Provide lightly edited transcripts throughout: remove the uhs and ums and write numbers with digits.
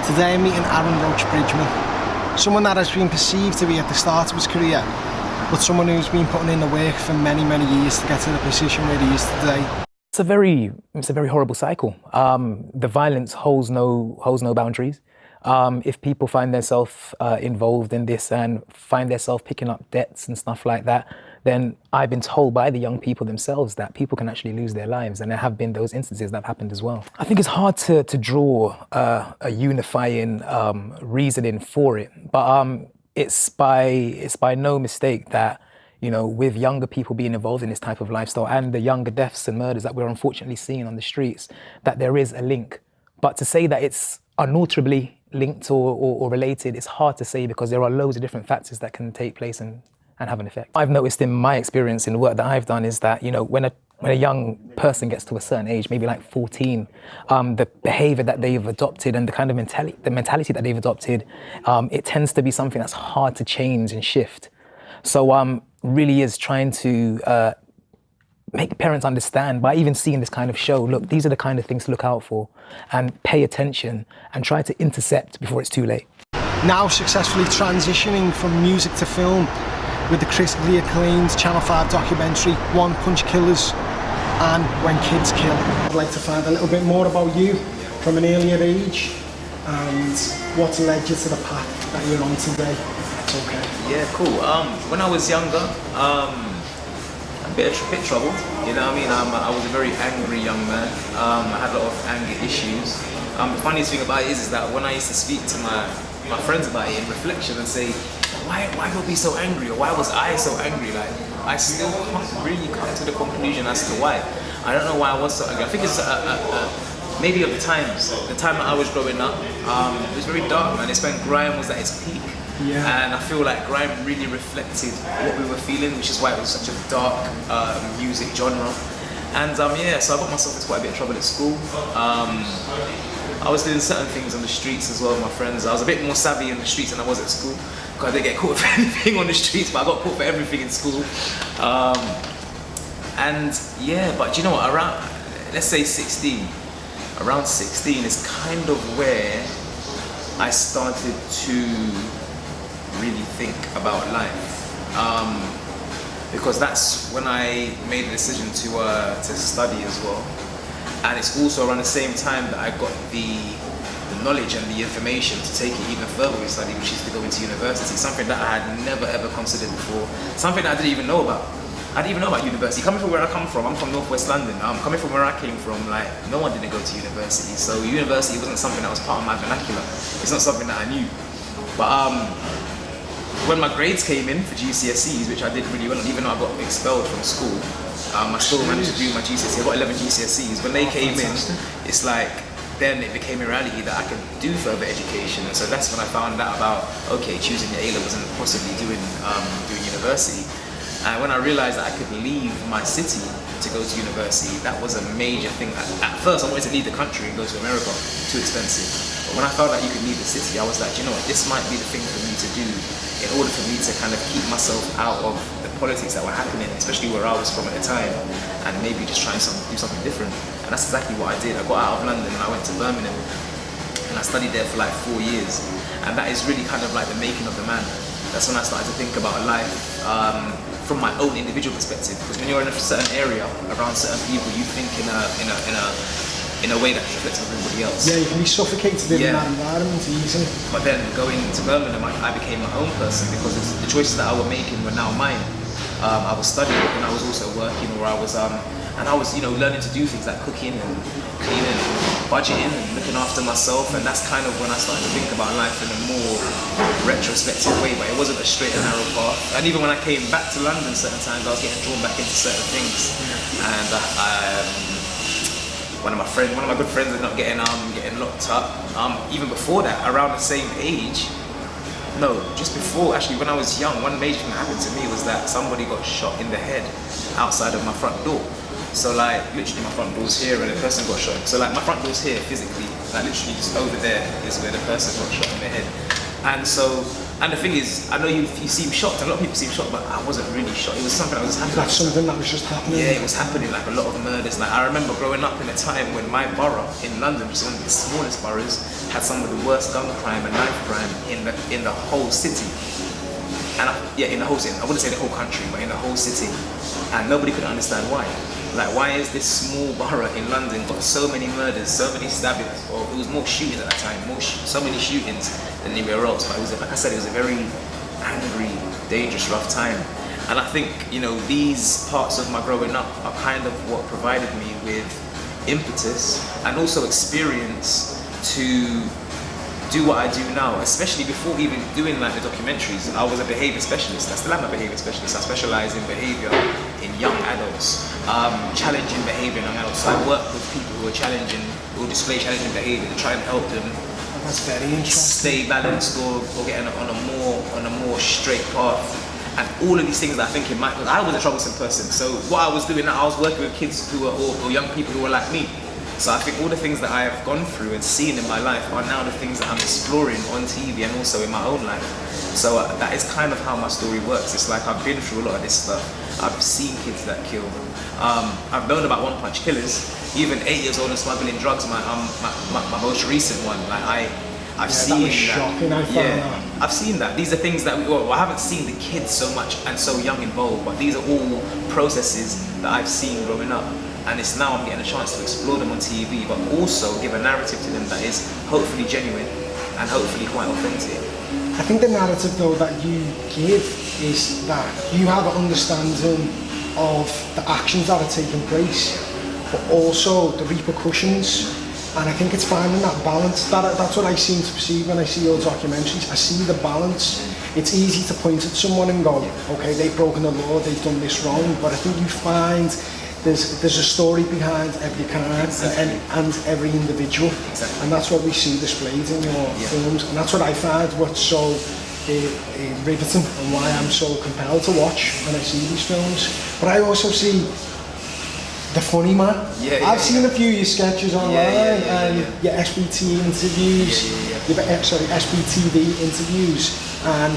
Today I'm meeting Roach Bridgeman, someone that has been perceived to be at the start of his career, but someone who's been putting in the work for many, many years to get to the position where he is today. It's a very horrible cycle. The violence holds no boundaries. If people find themselves involved in this and find themselves picking up debts and stuff like that, then I've been told by the young people themselves that people can actually lose their lives, and there have been those instances that have happened as well. I think it's hard to draw a unifying reasoning for it, but it's by no mistake that, you know, with younger people being involved in this type of lifestyle and the younger deaths and murders that we're unfortunately seeing on the streets, that there is a link. But to say that it's unalterably linked or related, it's hard to say, because there are loads of different factors that can take place and have an effect. I've noticed in my experience in the work that I've done is that, you know, when a young person gets to a certain age, maybe like 14, the behavior that they've adopted and the kind of mentality that they've adopted, it tends to be something that's hard to change and shift. So really is trying to make parents understand by even seeing this kind of show, look, these are the kind of things to look out for, and pay attention and try to intercept before it's too late. Now successfully transitioning from music to film with the critically acclaimed Channel 5 documentary One Punch Killers and When Kids Kill. I'd like to find a little bit more about you from an earlier age and what led you to the path that you're on today. It's okay. Yeah, cool. When I was younger, a bit troubled, you know what I mean? I was a very angry young man. I had a lot of anger issues. The funniest thing about it is that when I used to speak to my friends about it in reflection and say, why would I be so angry, or why was I so angry? Like, I still can't really come to the conclusion as to why. I don't know why I was so angry. I think it's maybe of the time that I was growing up, it was very dark, man. It's when grime was at its peak. Yeah. And I feel like grime really reflected what we were feeling, which is why it was such a dark music genre. And yeah, so I got myself into quite a bit of trouble at school. I was doing certain things on the streets as well with my friends. I was a bit more savvy in the streets than I was at school, because I didn't get caught for anything on the streets, but I got caught for everything in school. And yeah, but you know what, around, let's say 16, around 16 is kind of where I started to really think about life, because that's when I made the decision to study as well. And it's also around the same time that I got the knowledge and the information to take it even further with study, which is to go into university, something that I had never ever considered before, something that I didn't even know about. I didn't even know about university. Coming from where I come from, I'm from Northwest London. Coming from where I came from, like, no one didn't go to university. So university wasn't something that was part of my vernacular. It's not something that I knew. But when my grades came in for GCSEs, which I did really well, even though I got expelled from school, I still managed to do my GCSEs. I got 11 GCSEs. When they came in, it's like, then it became a reality that I could do further education. And so that's when I found out about, okay, choosing your A-levels and possibly doing university. And when I realized that I could leave my city to go to university, that was a major thing. At first, I wanted to leave the country and go to America. Too expensive. But when I found out you could leave the city, I was like, you know what, this might be the thing for me to do in order for me to kind of keep myself out of the politics that were happening, especially where I was from at the time, and maybe just try and do something different. And that's exactly what I did. I got out of London and I went to Birmingham, and I studied there for like 4 years. And that is really kind of like the making of the man. That's when I started to think about life from my own individual perspective. Because when you're in a certain area, around certain people, you think in a way that reflects on everybody else. Yeah, you can be suffocated in that environment easily. But then going to Birmingham, I became my own person, because the choices that I was making were now mine. I was studying and I was also working, or I was you know, learning to do things like cooking and cleaning, budgeting and looking after myself. And that's kind of when I started to think about life in a more retrospective way, but it wasn't a straight and narrow path. And even when I came back to London, certain times I was getting drawn back into certain things. And one of my good friends ended up getting locked up. Even before that, around the same age, no, just before, actually, when I was young, one major thing that happened to me was that somebody got shot in the head outside of my front door. So like, literally my front door's here and the person got shot. So like, my front door's here physically, like literally just over there is where the person got shot in the head. And so And the thing is, I know you seem shocked, a lot of people seem shocked, but I wasn't really shocked. It was something that was happening. That's something that was just happening. Yeah, it was happening, like a lot of murders. Like I remember growing up in a time when my borough in London, which is one of the smallest boroughs, had some of the worst gun crime and knife crime in the whole city. And in the whole city. I wouldn't say the whole country, but in the whole city. And nobody could understand why. Like, why is this small borough in London got so many murders, so many stabbings, or it was more shootings at that time, so many shootings than anywhere else. But it was, like I said, it was a very angry, dangerous, rough time. And I think, you know, these parts of my growing up are kind of what provided me with impetus and also experience to do what I do now, especially before even doing like the documentaries. I was a behavior specialist. I still am a behavior specialist. I specialize in behavior in young adults, challenging behavior in young adults. So I work with people who are challenging, who display challenging behavior to try and help them That's very interesting. stay balanced or get on a more straight path. And all of these things that I think I was a troublesome person. So what I was doing, I was working with kids who were or young people who were like me. So I think all the things that I have gone through and seen in my life are now the things that I'm exploring on TV and also in my own life. So that is kind of how my story works. It's like I've been through a lot of this stuff. I've seen kids that kill them. I've known about one-punch killers. Even 8 years old and smuggling drugs, my most recent one. Like I've seen that was shocking. I found that. I've seen that. These are things that I haven't seen the kids so much and so young involved, but these are all processes that I've seen growing up. And it's now I'm getting a chance to explore them on TV, but also give a narrative to them that is hopefully genuine and hopefully quite authentic. I think the narrative though that you give is that you have an understanding of the actions that are taking place, but also the repercussions. And I think it's finding that balance. That's what I seem to perceive when I see your documentaries. I see the balance. It's easy to point at someone and go, okay, they've broken the law, they've done this wrong, but I think you find there's a story behind every crime and every individual. Exactly. And that's what we see displayed in your films. And that's what I find what's so riveting and why I'm so compelled to watch when I see these films. But I also see the funny man. I've seen a few of your sketches online and your SBT interviews, your SBTV interviews, and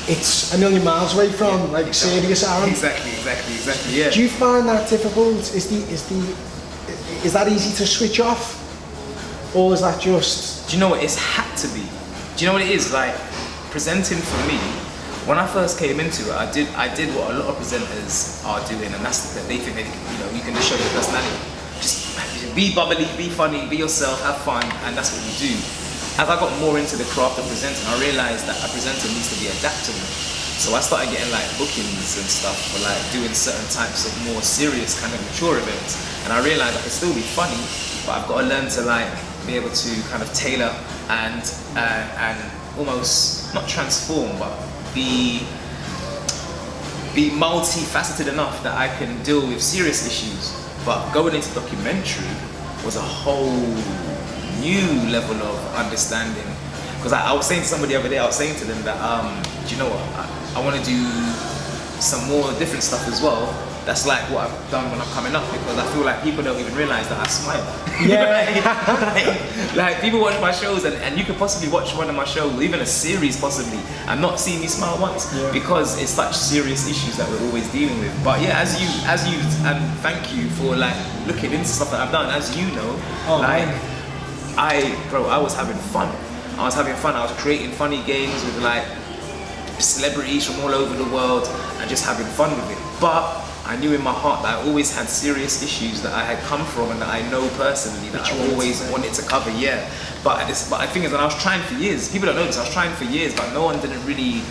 it's a million miles away from like serious Aaron. Exactly, yeah. Do you find that difficult? Is that easy to switch off? Or is that just... Do you know what? It's had to be. Do you know what it is? Like, presenting for me, when I first came into it, I did what a lot of presenters are doing, and that's that they think they, you know, you can just show your personality. Just be bubbly, be funny, be yourself, have fun, and that's what you do. As I got more into the craft of presenting, I realized that a presenter needs to be adaptable. So I started getting like bookings and stuff for like doing certain types of more serious kind of mature events. And I realized I could still be funny, but I've got to learn to like be able to kind of tailor and almost not transform, but be multifaceted enough that I can deal with serious issues. But going into documentary was a whole new level of understanding. Because I was saying to somebody the other day, I was saying to them that, do you know what, I want to do some more different stuff as well. That's like what I've done when I'm coming up, because I feel like people don't even realize that I smile. like people watch my shows and you could possibly watch one of my shows, even a series possibly, and not see me smile once, because it's such serious issues that we're always dealing with. But yeah, as you and thank you for like looking into stuff that I've done. As you know, I was having fun. I was creating funny games with like celebrities from all over the world and just having fun with it. But I knew in my heart that I always had serious issues that I had come from and that I know personally that I always wanted to cover. But I think is that I was trying for years. People don't know this. I was trying for years, but no one didn't really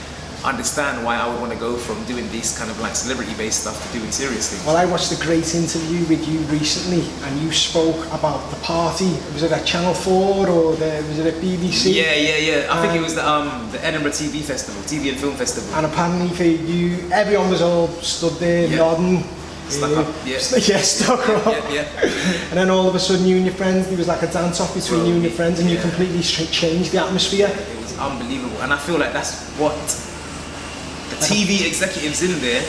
understand why I would want to go from doing this kind of like celebrity-based stuff to doing serious things. Well, I watched a great interview with you recently, and you spoke about the party. Was it at Channel 4 or was it at BBC? Yeah. I think it was the Edinburgh TV Festival, TV and Film Festival. And apparently for you, everyone was all stood there nodding. Stuck up, stuck up. And then all of a sudden, you and your friends, there was like a dance-off between you and your friends, and you completely changed the atmosphere. It was unbelievable, and I feel like that's what the TV executives in there,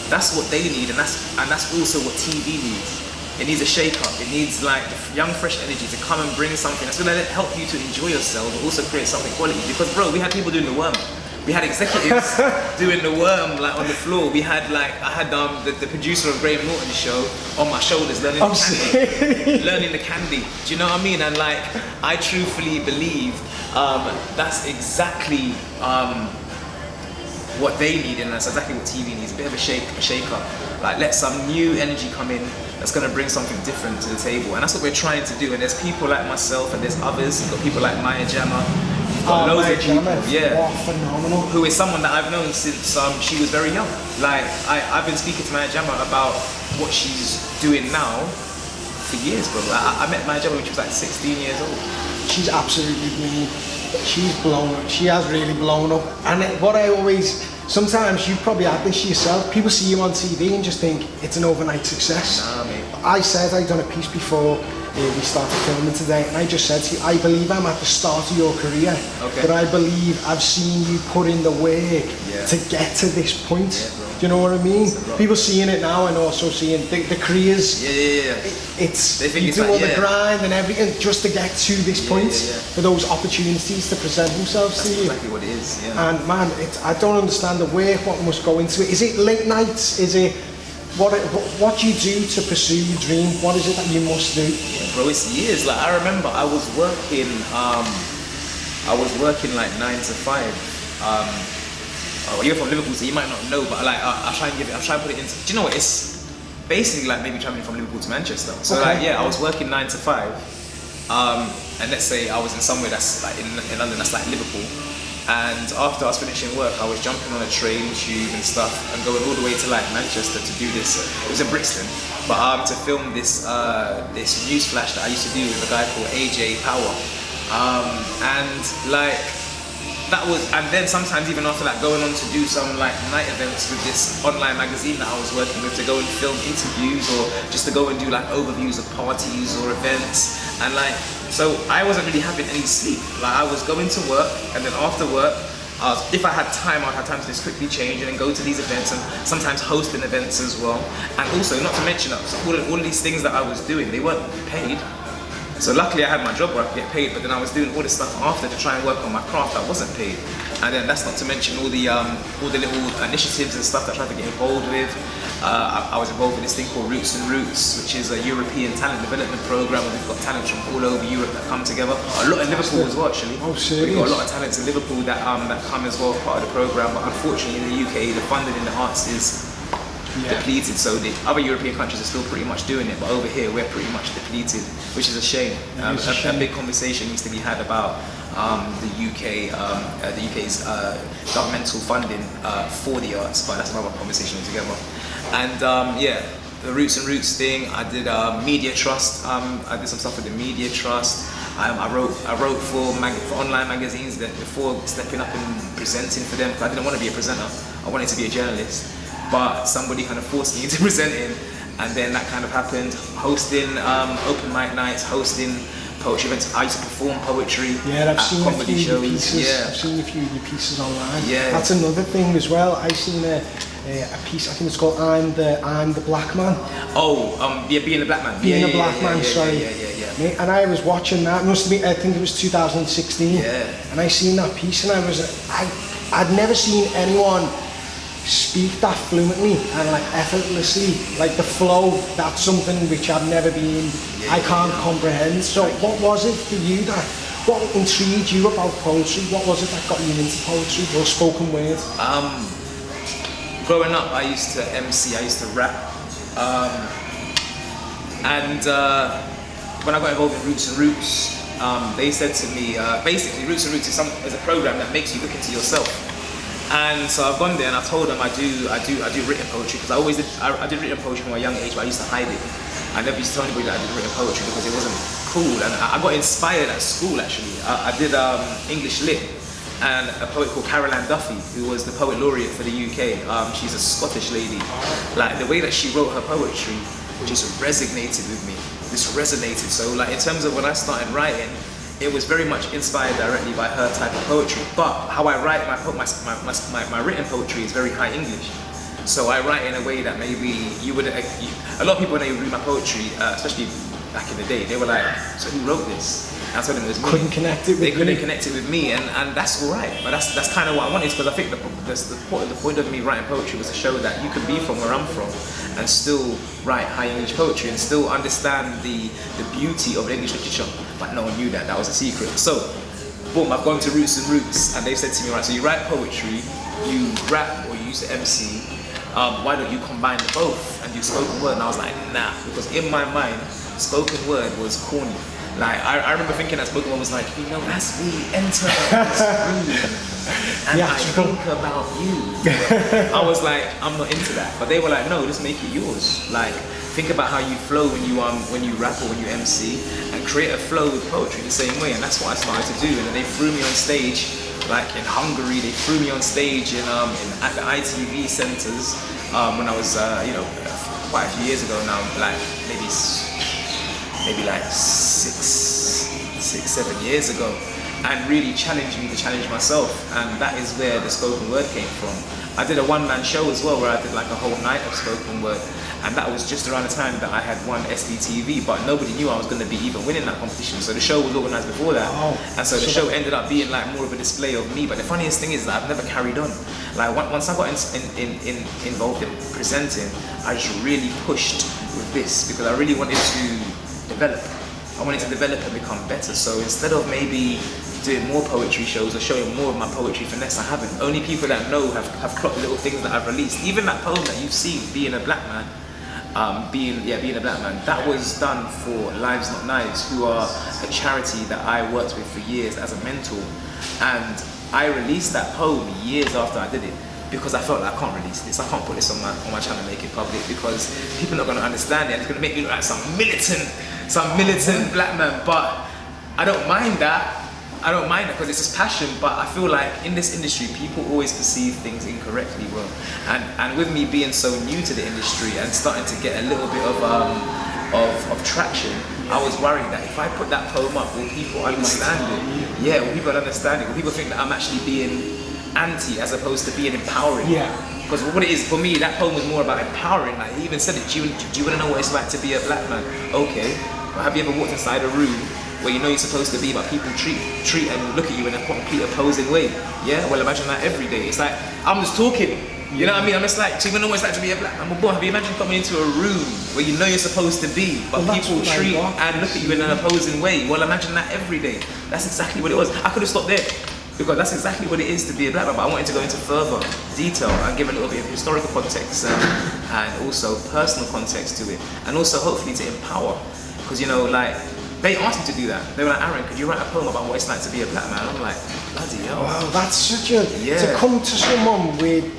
that's what they need, and that's also what TV needs. It needs a shake-up. It needs like young, fresh energy to come and bring something that's gonna help you to enjoy yourself, but also create something quality. Because bro, we had people doing the worm. We had executives doing the worm like on the floor. We had like, I had the producer of Graham Norton's show on my shoulders learning the candy. Learning the candy. Do you know what I mean? And like, I truthfully believe that's exactly what they need, and that's exactly what TV needs. A bit of a shake up. Like, let some new energy come in that's gonna bring something different to the table. And that's what we're trying to do. And there's people like myself, and there's others. You've got people like Maya Jama. You've got loads of people, phenomenal. who is someone that I've known since she was very young. Like, I've been speaking to Maya Jama about what she's doing now for years, bro. I met Maya Jama when she was like 16 years old. She's absolutely brilliant. She's blown up. She has really blown up. And what I always, sometimes you probably had this yourself, people see you on TV and just think it's an overnight success. Nah, mate. I said I'd done a piece before we started filming today, and I just said to you, I believe I'm at the start of your career, but I believe I've seen you put in the work to get to this point. Do you know what I mean? People seeing it now and also seeing the careers. It's you do all the grind and everything just to get to this point for those opportunities to present themselves to you. Exactly what it is. And man, I don't understand the work what must go into it. Is it late nights? Is it what do you do to pursue your dream? What is it that you must do? Bro, it's years. Like, I remember I was working like 9 to 5. You're from Liverpool, so you might not know, but like I'll try and put it into. Do you know what? It's basically like maybe traveling from Liverpool to Manchester. So I was working 9 to 5, and let's say I was in somewhere that's like in London, that's like Liverpool. And after I was finishing work, I was jumping on a train, tube and stuff, and going all the way to like Manchester to do this. It was in Brixton, but to film this news flash that I used to do with a guy called AJ Power, and like. That was, and then sometimes even after that, going on to do some like night events with this online magazine that I was working with, to go and film interviews or just to go and do like overviews of parties or events. And like, so I wasn't really having any sleep. Like, I was going to work, and then after work, if I had time, I'd have time to just quickly change and then go to these events, and sometimes hosting events as well. And also, not to mention that all of these things that I was doing, they weren't paid. So luckily I had my job where I could get paid, but then I was doing all this stuff after to try and work on my craft that wasn't paid. And then that's not to mention all the little initiatives and stuff that I tried to get involved with. I was involved with this thing called Roots and Roots, which is a European talent development program where we've got talents from all over Europe that come together. A lot in Liverpool as well, actually. Oh, serious? We've got a lot of talents in Liverpool that come as well as part of the program, but unfortunately in the UK, the funding in the arts is depleted, so the other European countries are still pretty much doing it, but over here we're pretty much depleted, which is a shame. A big conversation needs to be had about the UK's governmental funding for the arts, but that's another conversation altogether. And the Roots and Roots thing, I did Media Trust. I did some stuff with the Media Trust. I wrote for online magazines that before stepping up and presenting for them, because I didn't want to be a presenter. I wanted to be a journalist. But somebody kind of forced me into presenting, and then that kind of happened. Hosting open mic nights, hosting poetry events. I used to perform poetry I've seen comedy shows. Pieces. I've seen a few of your pieces online. That's another thing as well. I've seen a piece, I think it's called I'm the Black Man. Being the Black Man. Being a Black Man, sorry. And I was watching that, must have been, I think it was 2016. And I seen that piece, and I'd never seen anyone speak that fluently and like effortlessly, like the flow. That's something which I've never been, I can't comprehend. So what was it for you what intrigued you about poetry? What was it that got you into poetry or spoken word? Growing up, I used to MC, I used to rap, and when I got involved in Roots and Roots, they said to me, basically Roots and Roots is a program that makes you look into yourself. And so I've gone there and I told them I do written poetry, because I did written poetry from a young age, but I used to hide it. I never used to tell anybody that I did written poetry because it wasn't cool. And I got inspired at school, actually. I did English Lit, and a poet called Caroline Duffy, who was the poet laureate for the UK. She's a Scottish lady. Like, the way that she wrote her poetry just resonated with me. This resonated. So like, in terms of when I started writing, it was very much inspired directly by her type of poetry. But how I write my written poetry is very high English. So I write in a way that maybe you would, a lot of people when they read my poetry, especially back in the day, they were like, so who wrote this? And I told them it was me. Couldn't connect it with They couldn't you. connect it with me, and that's all right. But that's kind of what I wanted, because I think the point of me writing poetry was to show that you can be from where I'm from and still write high English poetry and still understand the beauty of English literature. But no one knew that. That was a secret. So, boom, I've gone to Roots and Roots, and they've said to me, right, so you write poetry, you rap, or you use the MC. Why don't you combine the both and do spoken word? And I was like, nah, because in my mind, spoken word was corny. Like, I remember thinking that spoken word was like, you know, as we enter this room, and I think about you. I was like, I'm not into that. But they were like, no, just make it yours. Like, think about how you flow when you rap or when you MC, and create a flow with poetry the same way. And that's what I started to do. And then they threw me on stage, like in Hungary, they threw me on stage at the ITV centres when I was, you know, quite a few years ago now, like maybe like six, 7 years ago, and really challenged me to challenge myself. And that is where the spoken word came from. I did a one-man show as well, where I did like a whole night of spoken word, and that was just around the time that I had won SDTV, but nobody knew I was going to be even winning that competition. So the show was organised before that, and so the show ended up being like more of a display of me. But the funniest thing is that I've never carried on. Like once I got involved in presenting, I just really pushed with this because I really wanted to develop. I wanted to develop and become better. So instead of maybe doing more poetry shows or showing more of my poetry finesse, I haven't. Only people that know have clocked little things that I've released. Even that poem that you've seen, Being a Black Man, Being a Black Man, that was done for Lives Not Knives, who are a charity that I worked with for years as a mentor. And I released that poem years after I did it, because I felt like I can't release this. I can't put this on my channel and make it public, because people are not going to understand it, and it's going to make me look like some militant black man. But I don't mind that. I don't mind it because it's just passion. But I feel like in this industry, people always perceive things incorrectly, bro. And with me being so new to the industry and starting to get a little bit of traction, I was worried that if I put that poem up, will people understand it? Yeah, will people understand it? Will people think that I'm actually being anti as opposed to being empowering? Yeah. Because what it is for me, that poem was more about empowering. Like he even said it. Do you want to know what it's like to be a black man? Okay. But have you ever walked inside a room where you know you're supposed to be, but people treat and look at you in a complete opposing way? Yeah. Well, imagine that every day. It's like I'm just talking. You know what I mean? I'm just like, do you even know what it's like to be a black man? Well, boy, have you imagined coming into a room where you know you're supposed to be, but people treat and look at you in an opposing way? Well, imagine that every day. That's exactly what it was. I could have stopped there, because that's exactly what it is to be a black man, but I wanted to go into further detail and give a little bit of historical context and also personal context to it, and also hopefully to empower, because you know, like, they asked me to do that. They were like, Aaron, could you write a poem about what it's like to be a black man? I'm like, bloody hell. Wow, that's such a, to come to someone with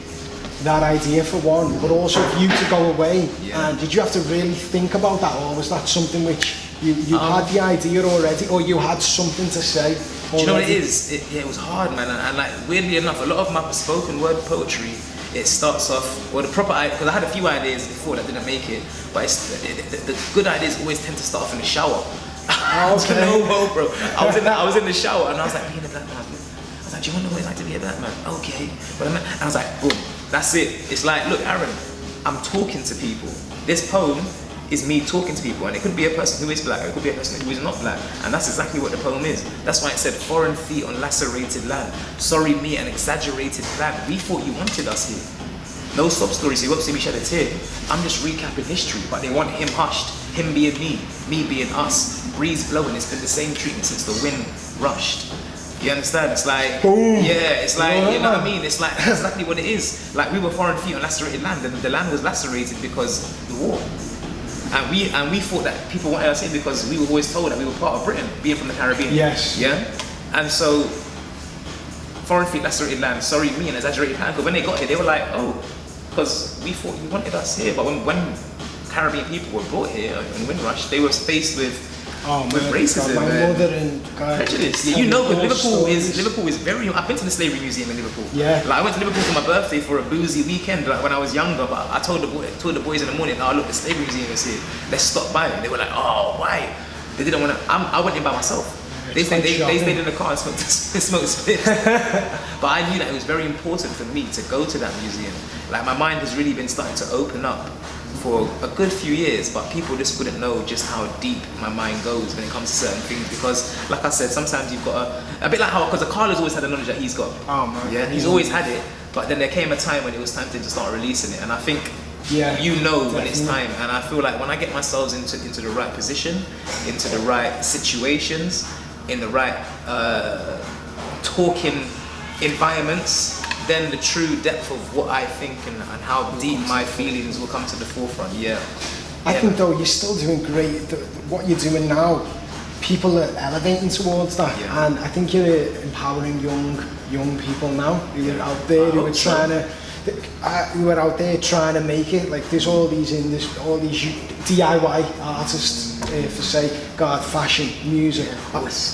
that idea for one, but also for you to go away. And did you have to really think about that, or was that something which you had the idea already, or you had something to say already? Do you know what it is? It was hard, man, and like weirdly enough, a lot of my spoken word poetry, it starts off, well, the proper, because I had a few ideas before that didn't make it, but the good ideas always tend to start off in the shower. Okay. No, bro. I was in the shower and I was like, being a black man. I was like, do you want to know what it's like to be a black man? Okay. And I was like, boom, that's it. It's like, look, Aaron, I'm talking to people. This poem is me talking to people, and it could be a person who is black, or it could be a person who is not black, and that's exactly what the poem is. That's why it said, foreign feet on lacerated land. Sorry, me, an exaggerated plan. We thought you wanted us here. No sob stories, so you won't see me shed a tear. I'm just recapping history, but they want him hushed. Him being me being us. Breeze blowing, it's been the same treatment since the wind rushed. You understand? It's like, boom. Yeah, it's like, you know what I mean? It's like, that's exactly what it is. Like, we were foreign feet on lacerated land, and the land was lacerated because of the war. And we thought that people wanted us in because we were always told that we were part of Britain, being from the Caribbean. Yes. Yeah? And so, foreign feet, lacerated land, sorry, me, an exaggerated plan. Because when they got here, they were like, oh, because we thought you wanted us here. But when Caribbean people were brought here in Windrush, they were faced with racism and prejudice. Yeah, you know, because Liverpool is very. I've been to the Slavery Museum in Liverpool. Yeah. Like I went to Liverpool for my birthday for a boozy weekend, like when I was younger. But I told the boys in the morning, oh look, the Slavery Museum is here. Let's stop by. And they were like, oh why? They didn't want to. I went in by myself. They quite shocking. stayed in the car and smoked spliffs. But I knew that it was very important for me to go to that museum. Like my mind has really been starting to open up for a good few years, but people just wouldn't know just how deep my mind goes when it comes to certain things. Because, like I said, sometimes you've got a bit like how, because Carla's always had the knowledge that he's got. Oh man. Yeah, he's always had it. But then there came a time when it was time to start releasing it, and I think Yeah, you know definitely. when it's time. And I feel like when I get myself into the right position, into the right situations, in the right talking environments, then the true depth of what I think and how deep my feelings will come to the forefront. Yeah. I think though you're still doing great. What you're doing now, people are elevating towards that, Yeah. and I think you're empowering young people now who are out there who are trying to. Who are out there trying to make it. Like there's all these DIY artists for say God, fashion, music.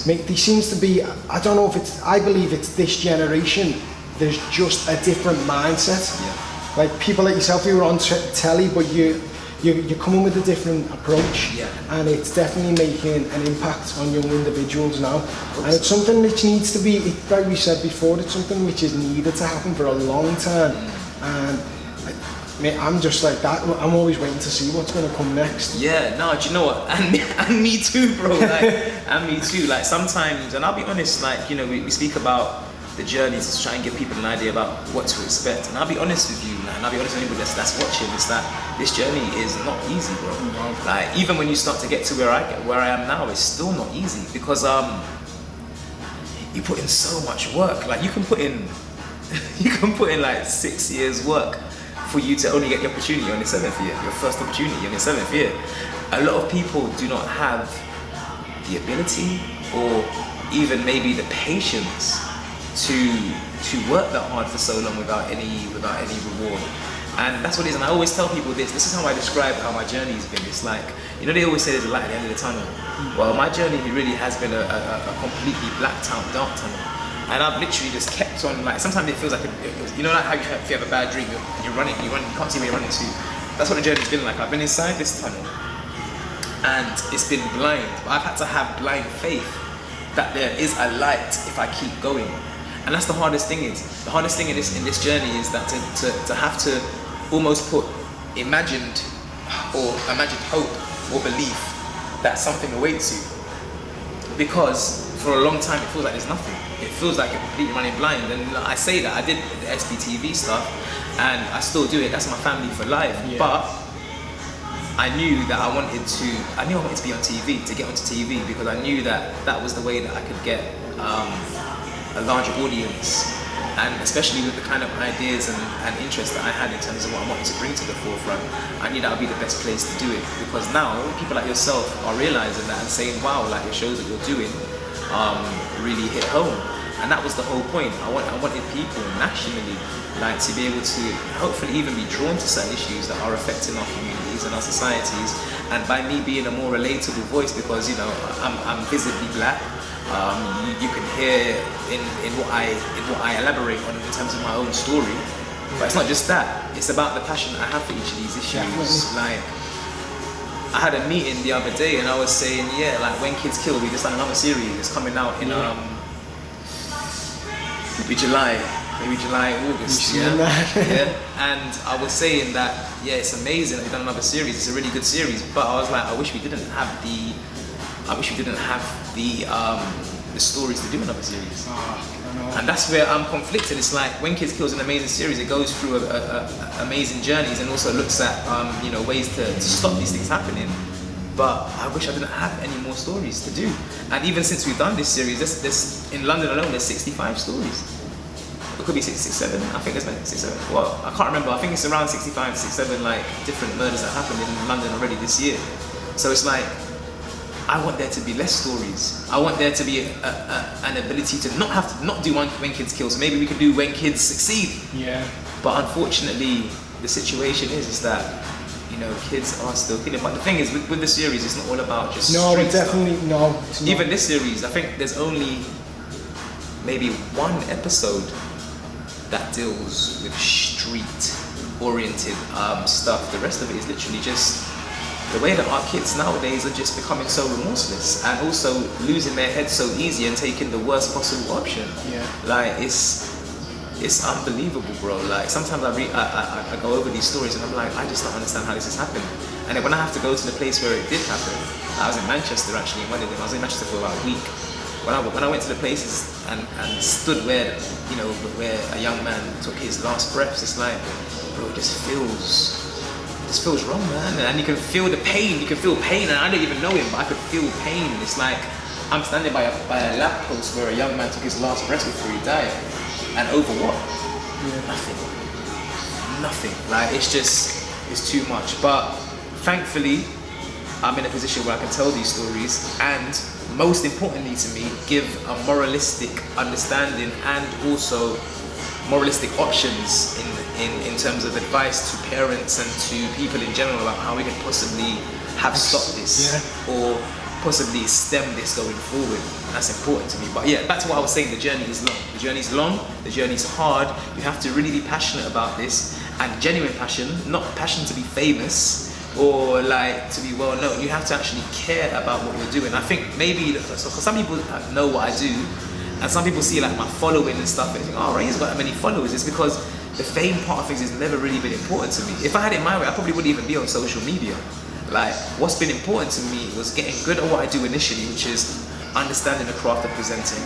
There seems to be. I don't know if it's. I believe it's this generation. There's just a different mindset. Yeah. Like people like yourself who are on telly, but you're coming with a different approach, Yeah. and it's definitely making an impact on young individuals now. And it's something which needs to be, like we said before, it's something which is needed to happen for a long time. And I'm just like that. I'm always waiting to see what's going to come next. Yeah, no, do you know what? And me too, bro. Like, and me too. Like sometimes, and I'll be honest, like, you know, we speak about the journeys to try and give people an idea about what to expect. And I'll be honest with you, and I'll be honest with anybody that's watching, is that this journey is not easy, bro. Like even when you start to get to where I am now, it's still not easy because you put in so much work. Like you can put in like 6 years work for you to only get the opportunity on your 7th year, your first opportunity on your 7th year. A lot of people do not have the ability or even maybe the patience to work that hard for so long without any reward. And that's what it is. And I always tell people this is how I describe how my journey's been. It's like, you know, they always say there's a light at the end of the tunnel. Well, my journey really has been a completely blacked out dark tunnel. And I've literally just kept on, like, sometimes it feels like, you know, like how if you have a bad dream, you're running, you can't see where you're running to. That's what the journey's been like. I've been inside this tunnel and it's been blind, but I've had to have blind faith that there is a light if I keep going. And that's the hardest thing is. The hardest thing in this journey is that to have to almost put imagined hope or belief that something awaits you. Because for a long time it feels like there's nothing. It feels like you're completely running blind. And I say that, I did the SBTV stuff and I still do it, that's my family for life. Yeah. But I knew that I wanted to be on TV, to get onto TV, because I knew that that was the way that I could get a larger audience, and especially with the kind of ideas and interests that I had in terms of what I wanted to bring to the forefront, I knew that would be the best place to do it. Because now people like yourself are realizing that and saying, wow, like the shows that you're doing really hit home. And that was the whole point. I wanted people nationally like to be able to hopefully even be drawn to certain issues that are affecting our communities and our societies. And by me being a more relatable voice, because you know I'm visibly black, you can hear in what I elaborate on in terms of my own story. But it's not just that. It's about the passion I have for each of these issues. Definitely. Like, I had a meeting the other day and I was saying, yeah, like When Kids Kill, we just had another series. It's coming out in maybe July, August. Yeah. And I was saying that, yeah, it's amazing that we've done another series. It's a really good series. But I was like, I wish we didn't have the stories to do another series. And that's where I'm conflicted. It's like When Kids Kill is an amazing series. It goes through amazing journeys and also looks at ways to stop these things happening. But I wish I didn't have any more stories to do. And even since we've done this series, this in London alone, there's 65 stories. It could be 67. I think there's been 67. Well, I can't remember. I think it's around 65, 67 like different murders that happened in London already this year. So it's like, I want there to be less stories. I want there to be an ability to not do When Kids Kill. So maybe we can do When Kids Succeed. Yeah. But unfortunately, the situation is that, you know, kids are still killing. But the thing is, with the series, it's not all about just street stuff. Even this series, I think there's only maybe one episode that deals with street-oriented stuff. The rest of it is literally just the way that our kids nowadays are just becoming so remorseless and also losing their heads so easy and taking the worst possible option. Yeah. Like it's unbelievable, bro. Like sometimes I go over these stories and I'm like, I just don't understand how this has happened. And then when I have to go to the place where it did happen, I was in Manchester actually in one of them. I was in Manchester for about a week. When I went to the places and stood where, you know, where a young man took his last breaths, it's like, bro, it just feels wrong, man. And you can feel the pain. You can feel pain, and I don't even know him, but I could feel pain. It's like I'm standing by a lamppost where a young man took his last breath before he died, and over what? Yeah. Nothing. Like it's too much. But thankfully, I'm in a position where I can tell these stories, and most importantly to me, give a moralistic understanding and also moralistic options in terms of advice to parents and to people in general about how we could possibly have stopped this or possibly stem this going forward. And that's important to me. But yeah, back to what I was saying, the journey is long. The journey's long, the journey's hard. You have to really be passionate about this, and genuine passion, not passion to be famous or like to be well known. You have to actually care about what you're doing. I think maybe, so for some people know what I do, and some people see like my following and stuff and think, oh, Ray's got that many followers. It's because the fame part of things has never really been important to me. If I had it my way, I probably wouldn't even be on social media. Like, what's been important to me was getting good at what I do initially, which is understanding the craft of presenting.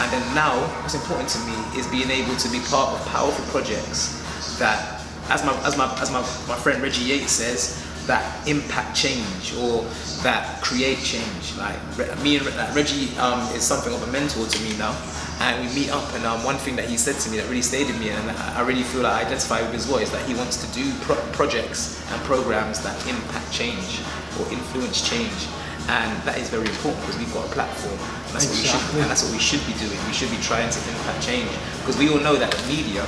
And then now, what's important to me is being able to be part of powerful projects that, as my friend Reggie Yates says, that impact change or that create change. Like me and Reggie is something of a mentor to me now, and we meet up, and one thing that he said to me that really stayed in me, and I really feel like I identify with his voice, that he wants to do projects and programs that impact change or influence change. And that is very important because we've got a platform, and that's what we should be doing. We should be trying to impact change, because we all know that the media,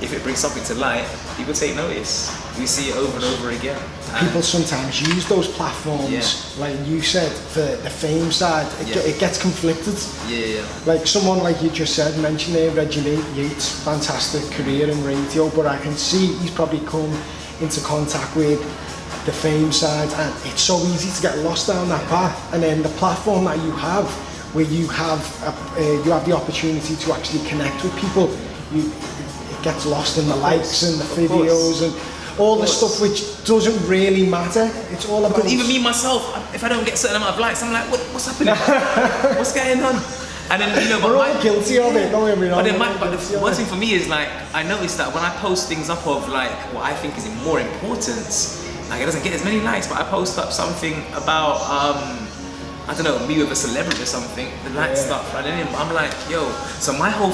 if it brings something to light, people take notice. We see it over and over again. People sometimes use those platforms, like you said, for the fame side. It gets conflicted. Yeah. Like someone like you just said, mentioned there, Reggie Yates, fantastic career in radio, but I can see he's probably come into contact with the fame side, and it's so easy to get lost down that path. And then the platform that you have, where you have the opportunity to actually connect with people, it gets lost in the likes and the videos and all the stuff which doesn't really matter. It's all about... Because even me myself, if I don't get a certain amount of likes, I'm like, what's happening? What's going on? And then, you know, we're all guilty of it, don't we? But the one thing for me is, like, I noticed that when I post things up of like what I think is more importance, like it doesn't get as many likes, but I post up something about I don't know, me with a celebrity or something, the likes start flooding in. But I'm like, yo, so my whole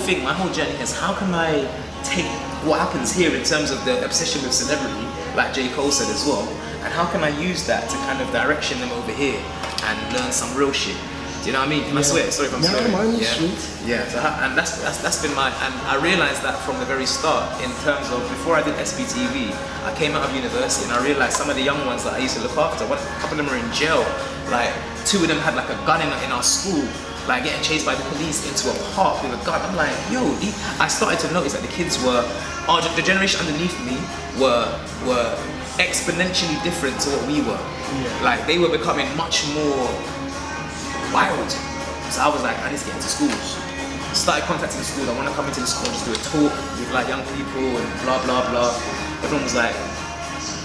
journey is, how can I take what happens here in terms of the obsession with celebrity, like J. Cole said as well, and how can I use that to kind of direction them over here and learn some real shit? Do you know what I mean? I swear, sorry if I'm swearing. Yeah, so and that's been my, and I realized that from the very start, in terms of before I did SBTV, I came out of university and I realized some of the young ones that I used to look after, a couple of them are in jail. Like 2 of them had like a gun in our school, like getting chased by the police into a park with a gun. I'm like, yo, I started to notice that the kids were, the generation underneath me were exponentially different to what we were. Like they were becoming much more wild. So I was like, I need to get into schools. Started contacting the schools. I want to come into the school and just do a talk with like young people and blah blah blah. Everyone was like,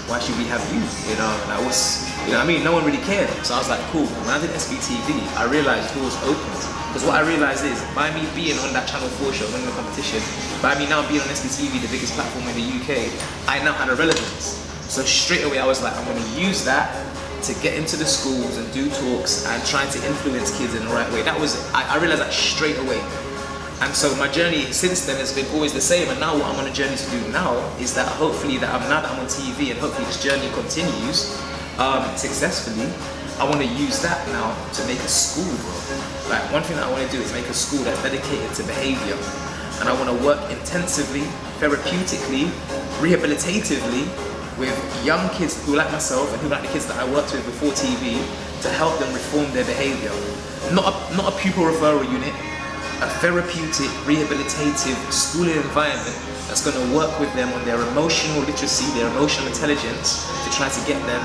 why should we have you? You know, like what's, you know what I mean? No one really cared. So I was like, cool. When I did SBTV, I realized doors opened. Because what I realized is, by me being on that Channel 4 show, winning the competition, by me now being on SBTV, the biggest platform in the UK, I now had a relevance. So straight away I was like, I'm going to use that to get into the schools and do talks and trying to influence kids in the right way. That was, I realized that straight away. And so my journey since then has been always the same. And now what I'm on a journey to do now is that hopefully now that I'm on TV and hopefully this journey continues successfully, I want to use that now to make a school, bro. Like one thing that I want to do is make a school that's dedicated to behavior. And I want to work intensively, therapeutically, rehabilitatively with young kids who like myself and who like the kids that I worked with before TV to help them reform their behavior. Not a pupil referral unit, a therapeutic, rehabilitative schooling environment that's going to work with them on their emotional literacy, their emotional intelligence, to try to get them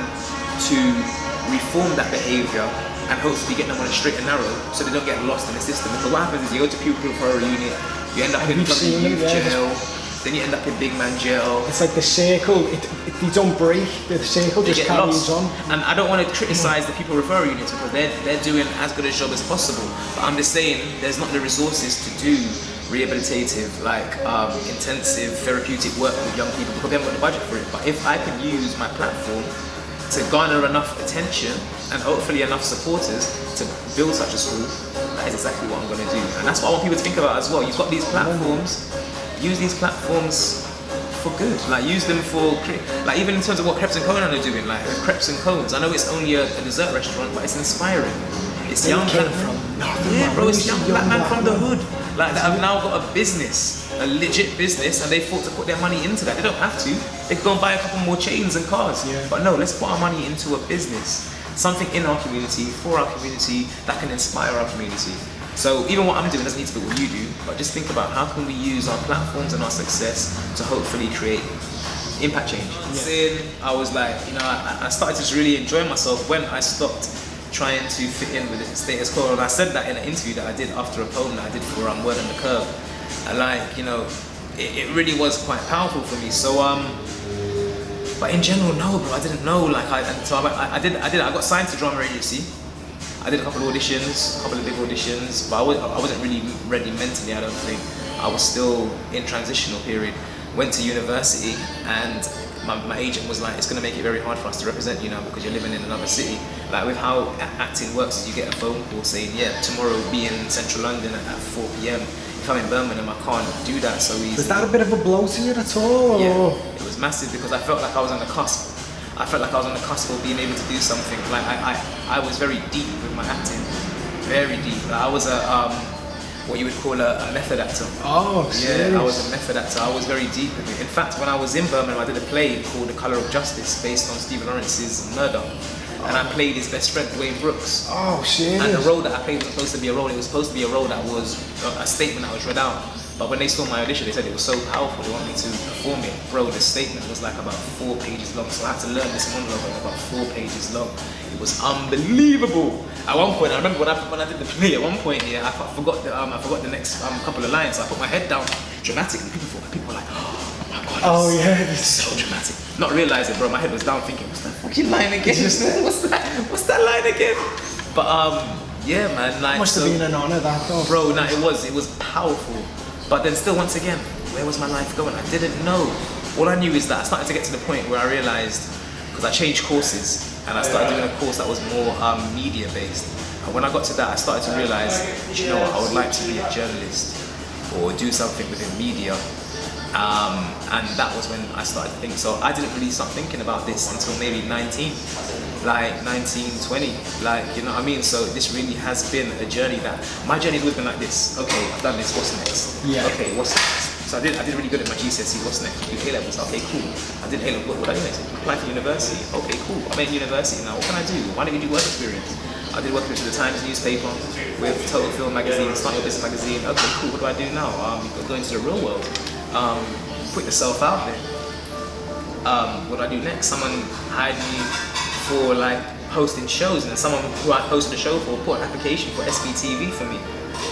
to reform that behavior and hopefully get them on a straight and narrow so they don't get lost in the system. Because what happens is you go to pupil referral unit, you end up in youth jail, then you end up in big man jail. It's like the circle, they don't break, the circle just carries on. And I don't want to criticize the people referral units because they're doing as good a job as possible. But I'm just saying there's not the resources to do rehabilitative, like intensive therapeutic work with young people because they haven't got the budget for it. But if I can use my platform to garner enough attention and hopefully enough supporters to build such a school, that is exactly what I'm going to do. And that's what I want people to think about as well. You've got these platforms, use these platforms for good. Like use them for, like even in terms of what Crepes and Conan are doing, like Crepes and Cones. I know it's only a dessert restaurant, but it's inspiring. It's young black man. Yeah, bro, it's young black man from the hood. Like that have now got a business, a legit business, and they thought to put their money into that. They don't have to. They could go and buy a couple more chains and cars. Yeah. But no, let's put our money into a business. Something in our community, for our community, that can inspire our community. So even what I'm doing doesn't need to be what you do, but just think about how can we use our platforms and our success to hopefully create impact change. Yeah. I was like, you know, I started to really enjoy myself when I stopped trying to fit in with the status quo. And I said that in an interview that I did after a poem that I did for Word on the Curb. And like, you know, it really was quite powerful for me. So but in general, no, bro, I didn't know. Like, I got signed to drama agency. I did a couple of auditions, a couple of big auditions, but I wasn't really ready mentally, I don't think. I was still in transitional period. Went to university and my agent was like, it's going to make it very hard for us to represent you now because you're living in another city. Like with how acting works is you get a phone call saying, yeah, tomorrow we'll be in central London at 4 p.m. If I'm in Birmingham, I can't do that so easily. Was that a bit of a blow to you at all? Or? Yeah, it was massive because I felt like I was on the cusp. I felt like I was on the cusp of being able to do something. Like I was very deep with my acting, very deep. Like I was what you would call a method actor. Oh, serious? Yeah, I was a method actor. I was very deep with it. In fact, when I was in Birmingham, I did a play called The Colour of Justice based on Stephen Lawrence's murder. And I played his best friend, Dwayne Brooks. Oh, serious? And the role that I played wasn't supposed to be a role. It was supposed to be a role that was a statement that was read out. But when they saw my audition, they said it was so powerful, they wanted me to perform it. Bro, the statement was like about 4 pages long. So I had to learn this monologue was about 4 pages long. It was unbelievable. At one point, I remember when I did the play, at one point, yeah, I forgot the next couple of lines. So I put my head down dramatically. People were like, oh my God, oh yeah, it's so dramatic. Not realizing, bro, my head was down thinking, what's that fucking line again? what's that line again? But yeah, man, like, must have been an honor, that though. Bro, no, it was powerful. But then still, once again, where was my life going? I didn't know. All I knew is that I started to get to the point where I realized, because I changed courses and I started doing a course that was more media based. And when I got to that, I started to realize, you know what, I would like to be a journalist or do something within media. And that was when I started to think. So I didn't really start thinking about this until maybe 19, like 19, 20, like, you know what I mean? So this really has been a journey that, my journey's always been like this. Okay, I've done this, what's next? Yeah. Okay, what's next? So I did really good at my GCSE, what's next? Do A-levels, okay, cool. I did A-levels, what do I do next? Apply for university, okay, cool. I'm in university now, what can I do? Why don't you do work experience? I did work experience with the Times newspaper, with Total Film magazine, Start Your Business magazine. Okay, cool, what do I do now? Go into the real world. Put yourself out there. What do I do next? Someone hired me for like hosting shows, and then someone who I hosted a show for put an application for SBTV for me.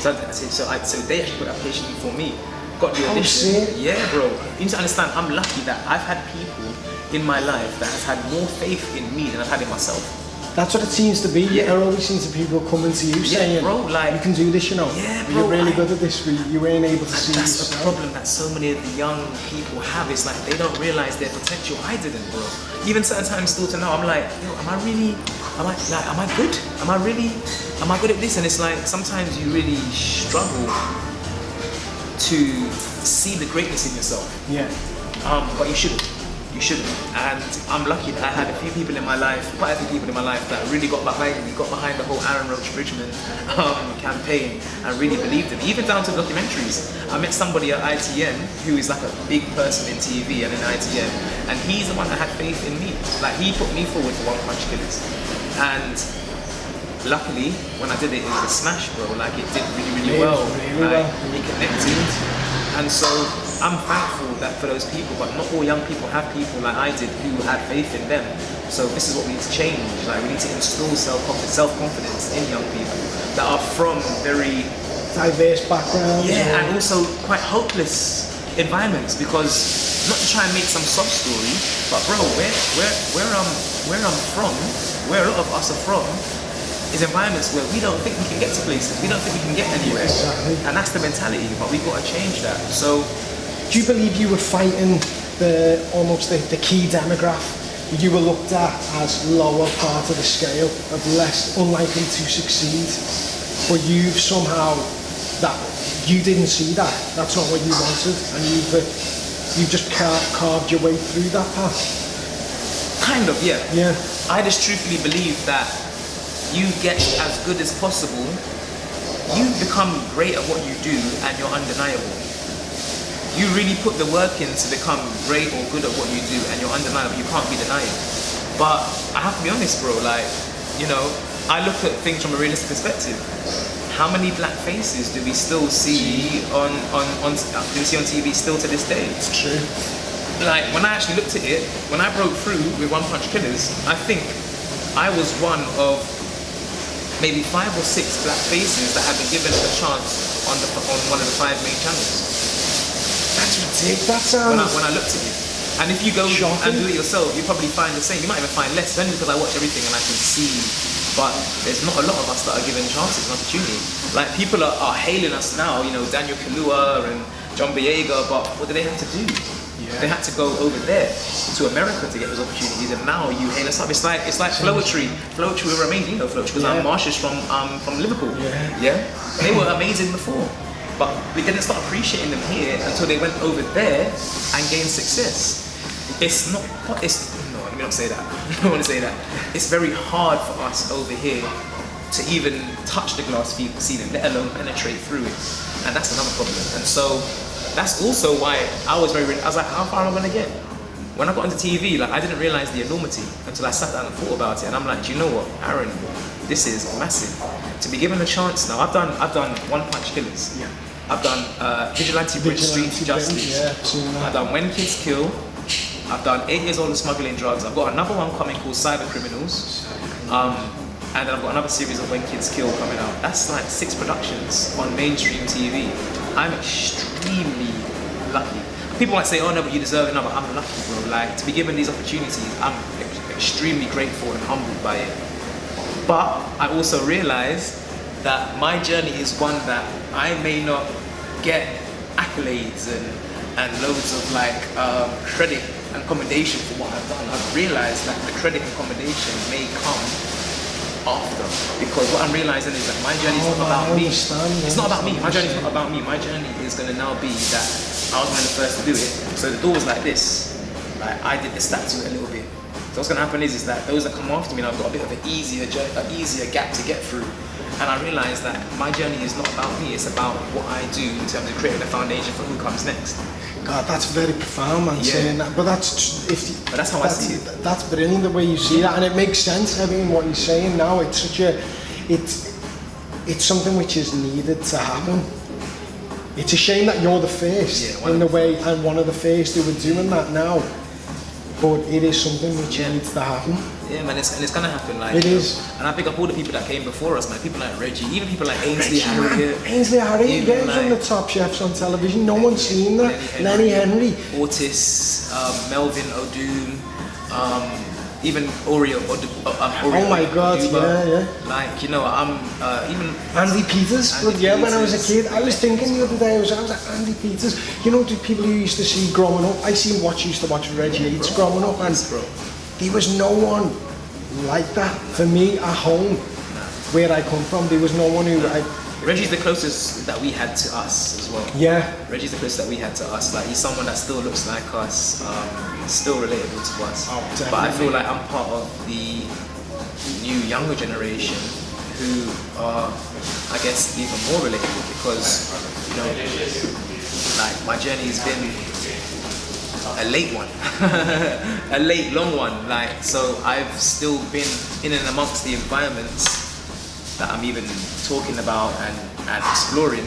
So they actually put an application for me. Got the audition. Oh, yeah, bro. You need to understand, I'm lucky that I've had people in my life that has had more faith in me than I've had in myself. That's what it seems to be. Yeah. There always seems to be people coming to you saying, bro, like, you can do this, you know. Yeah, bro, you're really good at this, you weren't able to see that's yourself. the problem that so many of the young people have. It's like they don't realize their potential. I didn't, bro. Even certain times still to now, I'm like, yo, am I good? Am I good at this? And it's like, sometimes you really struggle to see the greatness in yourself. Yeah. But you shouldn't. You shouldn't. And I'm lucky that I had a few people in my life, quite a few people in my life that really got behind me, got behind the whole Roach Bridgeman campaign and really believed in me. Even down to documentaries. I met somebody at ITN who is like a big person in TV and in ITN, and he's the one that had faith in me. Like, he put me forward for One Punch Killers. And luckily, when I did it, it was a smash, bro. Like, it did really, really well. Really like, well. it connected. And so I'm thankful that for those people, but not all young people have people like I did who had faith in them. So this is what we need to change. Like we need to instill self-confidence in young people that are from very diverse backgrounds. yeah, and also quite hopeless environments, because not to try and make some sob story, but bro, where I'm from, where a lot of us are from, is environments where we don't think we can get to places, we don't think we can get anywhere. Exactly. And that's the mentality, but we've got to change that. So Do you believe you were fighting the key demographic? You were looked at as lower part of the scale, of less unlikely to succeed, but you've somehow, that you didn't see that. That's not what you wanted, and you've just carved your way through that path. kind of, yeah. Yeah. I just truthfully believe that you get as good as possible, you become great at what you do, and you're undeniable. You really put the work in to become great or good at what you do, and you're undeniable. You can't be denied. But I have to be honest, bro. Like, you know, I look at things from a realistic perspective. How many black faces do we still see on TV still to this day? It's true. Like, when I actually looked at it, when I broke through with One Punch Killers, I think I was one of maybe 5 or 6 black faces that had been given a chance on one of the 5 main channels. That's ridiculous. That sounds... When I looked at it. And if you go shocking. and do it yourself, you probably find the same. You might even find less, only because I watch everything and I can see. But there's not a lot of us that are given chances and opportunity. Like, people are hailing us now, you know, Daniel Kaluuya and John Boyega, but what do they have to do? Yeah. They had to go over there to America to get those opportunities, and now you hail us up. It's like Flowetry. Flowetry will remain, you know Flowetry, because Yeah. Marsha's from Liverpool. Yeah. They were amazing before, but we didn't start appreciating them here until they went over there and gained success. It's not. No, let me not say that. I don't want to say that. It's very hard for us over here to even touch the glass ceiling, let alone penetrate through it, and that's another problem. And so that's also why I was I was like, how far am I going to get? When I got into TV, like, I didn't realize the enormity until I sat down and thought about it, and I'm like, do you know what, Aaron, this is massive. To be given a chance now, I've done One Punch Killers. Yeah. I've done Vigilante Bridge Street Justice. Yeah, seen that. I've done When Kids Kill. I've done 8 Years Old and Smuggling Drugs. I've got another one coming called Cyber Criminals. And then I've got another series of When Kids Kill coming out. That's like 6 productions on mainstream TV. I'm extremely lucky. People might say, oh no, but you deserve it. No, but I'm lucky, bro. Like, to be given these opportunities, I'm extremely grateful and humbled by it. But I also realize that my journey is one that I may not get accolades and loads of like credit and commendation for what I've done. I've realized that the credit and commendation may come after, because what I'm realizing is that my journey is not about me. It's not about me. My journey is not about me. My journey is going to now be that I was one of the first to do it. So the door was like this. Like, I did the stats to it a little bit. So what's going to happen is that those that come after me now have got a bit of an easier gap to get through. And I realized that my journey is not about me, it's about what I do in terms of creating a foundation for who comes next. God, that's very profound, man, saying that. But that's how I see it. That's brilliant the way you see that, and it makes sense. I mean, what you're saying now, it's something which is needed to happen. It's a shame that you're the first in the way, and one of the first who are doing that now. But it is something which needs to happen. Yeah, man, it's gonna happen. Like, it is. And I pick up all the people that came before us, man. People like Reggie, even people like Ainsley Harriott. Ainsley Harriott, he was one of the top chefs on television. No one's seen that. Lenny Henry. Otis, Melvin O'Doon, even Oreo. Oh my God, yeah. Like, you know, even Andy Peters. When I was a kid, I was thinking the other day, I was like, Andy Peters. You know, the people you used to see growing up. I used to watch Reggie Yates growing up, and there was no one like that for me at home, where I come from. There was no one who Reggie's the closest that we had to us as well. Yeah. Reggie's the closest that we had to us. Like, he's someone that still looks like us, still relatable to us. Oh, definitely. But I feel like I'm part of the new younger generation who are, I guess, even more relatable, because, you know, like, my journey has been a late one, a late, long one. Like, so I've still been in and amongst the environments that I'm even talking about and exploring.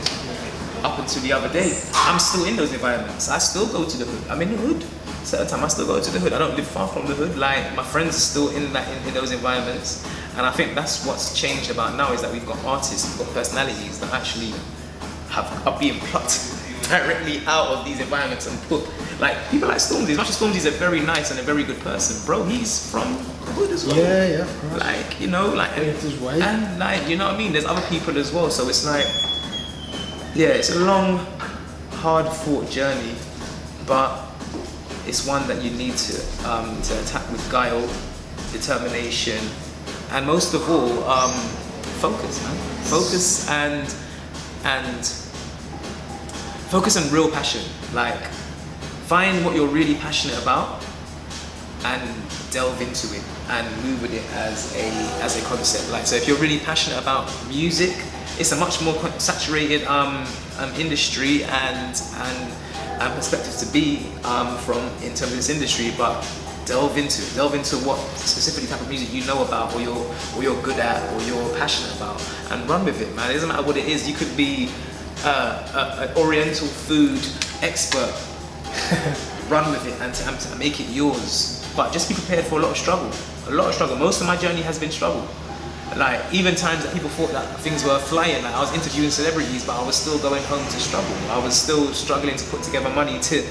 up until the other day, I'm still in those environments. I still go to the hood. I'm in the hood. Certain time I still go to the hood. I don't live far from the hood. Like my friends are still in those environments. And I think that's what's changed about now, is that we've got artists, we've got personalities that actually are being plucked directly out of these environments and put, like people like Stormzy. As much as Stormzy's a very nice and a very good person, bro, he's from the hood as well. Yeah, of course. Like, you know, like, and like, you know what I mean? There's other people as well. So it's like, yeah, it's a long, hard fought journey, but it's one that you need to attack with guile, determination, and most of all, focus, man. Focus and real passion. Like, find what you're really passionate about and delve into it and move with it as a concept. Like, so if you're really passionate about music, it's a much more saturated industry and perspective to be from in terms of this industry, but delve into it. Delve into what specifically type of music you know about, or you're good at, or you're passionate about, and run with it, man. It doesn't matter what it is. You could be an Oriental food expert. Run with it and to make it yours. But just be prepared for a lot of struggle. A lot of struggle. Most of my journey has been struggle. Like, even times that people thought that things were flying, like I was interviewing celebrities, but I was still going home to struggle. I was still struggling to put together money to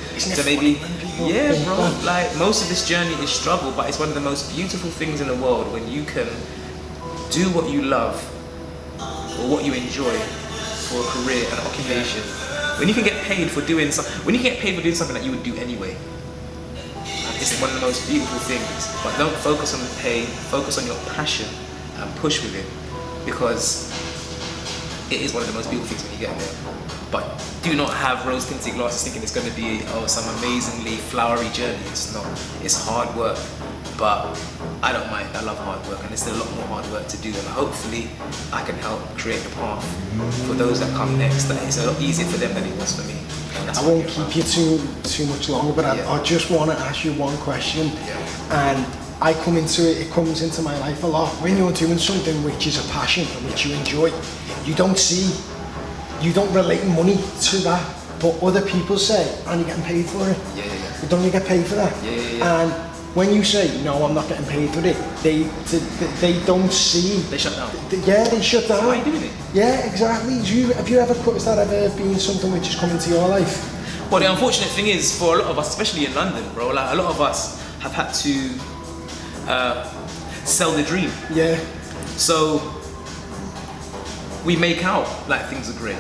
maybe, yeah, bro. Like, most of this journey is struggle, but it's one of the most beautiful things in the world when you can do what you love or what you enjoy for a career and occupation. When you can get paid for doing something that you would do anyway. It's one of the most beautiful things. But don't focus on the pay, focus on your passion and push with it, because it is one of the most beautiful things when you get there. But do not have rose-tinted glasses thinking it's going to be some amazingly flowery journey. It's not. It's hard work, but I don't mind. I love hard work, and there's still a lot more hard work to do. And hopefully, I can help create a path for those that come next. That it's a lot easier for them than it was for me. I won't keep you too much longer, but I just want to ask you one question. And I come into it, it comes into my life a lot. When you're doing something which is a passion and which you enjoy, you don't relate money to that, but other people say, and you're getting paid for it. Yeah. Don't you get paid for that? Yeah. And when you say, no, I'm not getting paid for it, they don't see. They shut down. They shut down. Why are you doing it? Yeah, exactly. Has that ever been something which has come into your life? Well, the unfortunate thing is, for a lot of us, especially in London, bro, like a lot of us have had to sell the dream. Yeah. So we make out like things are great.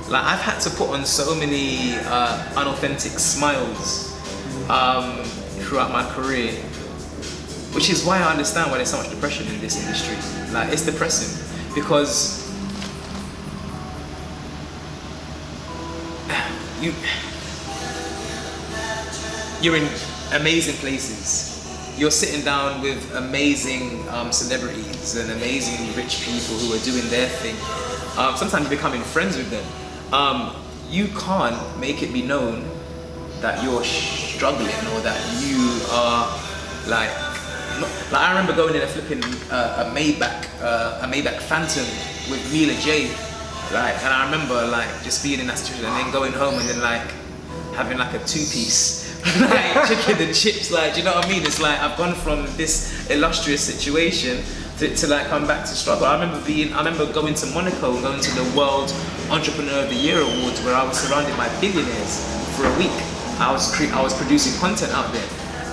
Like, I've had to put on so many unauthentic smiles throughout my career, which is why I understand why there's so much depression in this industry. Like, it's depressing because you're in amazing places. You're sitting down with amazing celebrities and amazingly rich people who are doing their thing. Sometimes becoming friends with them. You can't make it be known that you're struggling or that you are like I remember going in a flipping a Maybach Phantom with Mila J, like, and I remember like just being in that situation and then going home and then like having like a two-piece. Like chicken and chips, like, do you know what I mean? It's like I've gone from this illustrious situation to like come back to struggle. I remember going to Monaco and going to the World Entrepreneur of the Year Awards, where I was surrounded by billionaires for a week. I was producing content out there,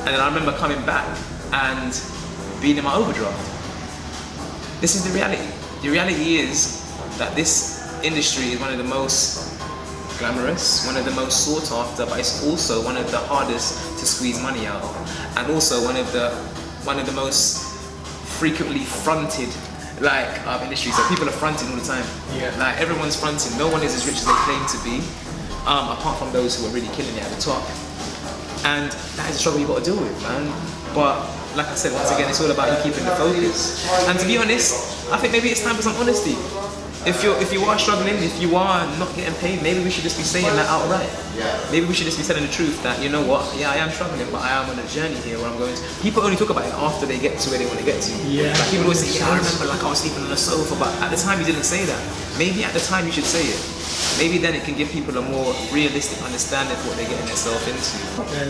and then I remember coming back and being in my overdraft. This is the reality. The reality is that this industry is one of the most glamorous, one of the most sought after, but it's also one of the hardest to squeeze money out of, and also one of the most frequently fronted industries. So people are fronting all the time. Yeah. Like, everyone's fronting. No one is as rich as they claim to be, apart from those who are really killing it at the top. And that is a struggle you've got to deal with, man. But like I said, once again, it's all about you keeping the focus. And to be honest, I think maybe it's time for some honesty. if you are struggling, if you are not getting paid, maybe we should just be saying that outright. Maybe we should just be telling the truth that, you know what, yeah, I am struggling, but I am on a journey here where I'm going to. People only talk about it after they get to where they want to get to. Yeah. Like people always say, yeah, I remember like I was sleeping on the sofa, but at the time you didn't say that. Maybe at the time you should say it. Maybe then it can give people a more realistic understanding of what they're getting themselves into.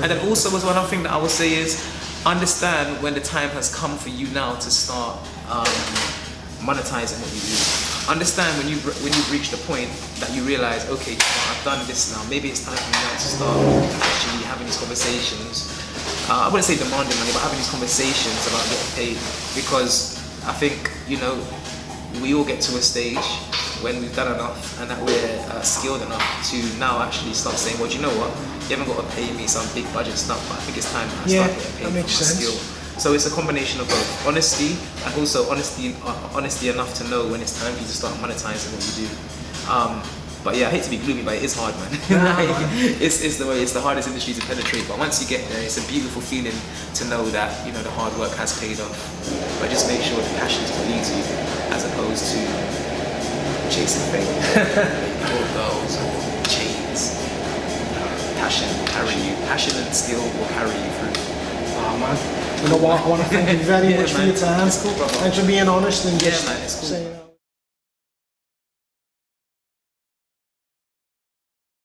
And then also as one other thing that I will say is, understand when the time has come for you now to start monetizing what you do. Understand when you've reached the point that you realize, okay, I've done this now. Maybe it's time for me now to start actually having these conversations. I wouldn't say demanding money, but having these conversations about getting paid. Because I think, you know, we all get to a stage when we've done enough and that we're skilled enough to now actually start saying, well, do you know what? You haven't got to pay me some big budget stuff, but I think it's time that I start getting paid for my skill. So it's a combination of both honesty and also honesty enough to know when it's time for you to start monetizing what you do. But yeah, I hate to be gloomy, but it is hard, man. It's the hardest industry to penetrate. But once you get there, it's a beautiful feeling to know that, you know, the hard work has paid off. But just make sure the passion is what leads you, as opposed to chasing fame or girls or chains. Passion will carry you. Passion and skill will carry you through. Oh man, you know what? I want to thank you very much for your time. It's cool, brother. Thanks for being honest and just man, it's cool. saying.